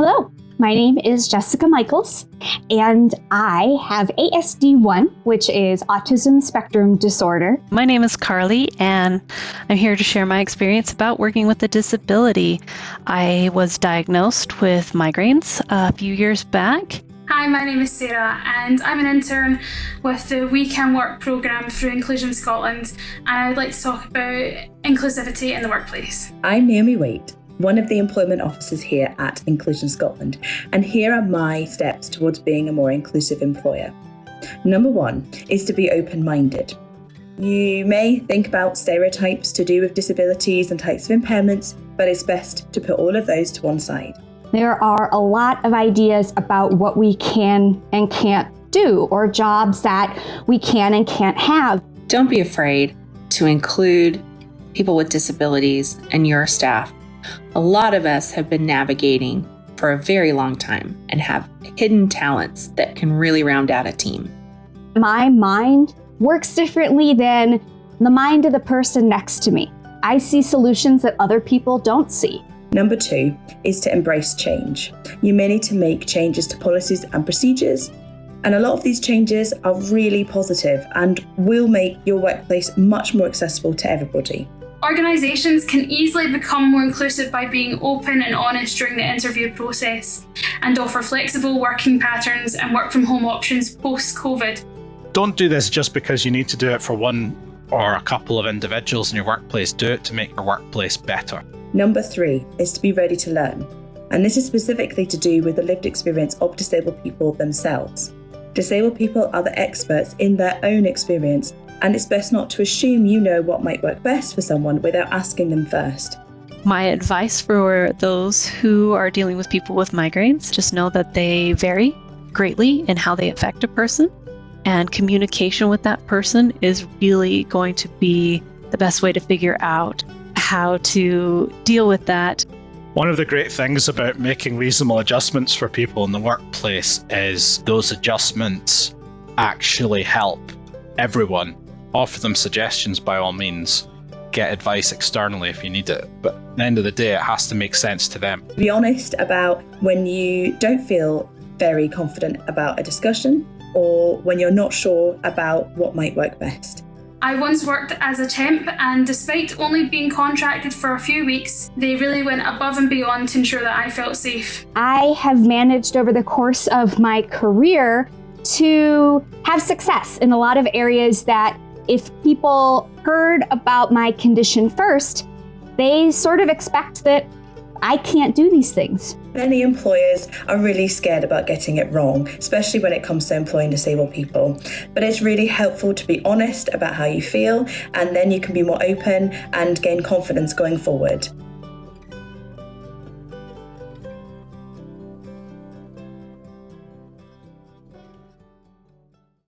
Hello, my name is Jessica Michaels, and I have ASD1, which is Autism Spectrum Disorder. My name is Carly, and I'm here to share my experience about working with a disability. I was diagnosed with migraines a few years back. Hi, my name is Sarah, and I'm an intern with the Weekend Work programme through Inclusion Scotland, and I'd like to talk about inclusivity in the workplace. I'm Naomi Waite, one of the employment officers here at Inclusion Scotland, and here are my steps towards being a more inclusive employer. Number 1 is to be open-minded. You may think about stereotypes to do with disabilities and types of impairments, but it's best to put all of those to one side. There are a lot of ideas about what we can and can't do, or jobs that we can and can't have. Don't be afraid to include people with disabilities in your staff. A lot of us have been navigating for a very long time and have hidden talents that can really round out a team. My mind works differently than the mind of the person next to me. I see solutions that other people don't see. Number 2 is to embrace change. You may need to make changes to policies and procedures, and a lot of these changes are really positive and will make your workplace much more accessible to everybody. Organisations can easily become more inclusive by being open and honest during the interview process and offer flexible working patterns and work from home options post-COVID. Don't do this just because you need to do it for one or a couple of individuals in your workplace. Do it to make your workplace better. Number 3 is to be ready to learn, and this is specifically to do with the lived experience of disabled people themselves. Disabled people are the experts in their own experience, and it's best not to assume you know what might work best for someone without asking them first. My advice for those who are dealing with people with migraines, just know that they vary greatly in how they affect a person, and communication with that person is really going to be the best way to figure out how to deal with that. One of the great things about making reasonable adjustments for people in the workplace is those adjustments actually help everyone. Offer them suggestions by all means. Get advice externally if you need it. But at the end of the day, it has to make sense to them. Be honest about when you don't feel very confident about a discussion or when you're not sure about what might work best. I once worked as a temp, and despite only being contracted for a few weeks, they really went above and beyond to ensure that I felt safe. I have managed over the course of my career to have success in a lot of areas that if people heard about my condition first, they sort of expect that I can't do these things. Many employers are really scared about getting it wrong, especially when it comes to employing disabled people. But it's really helpful to be honest about how you feel, and then you can be more open and gain confidence going forward.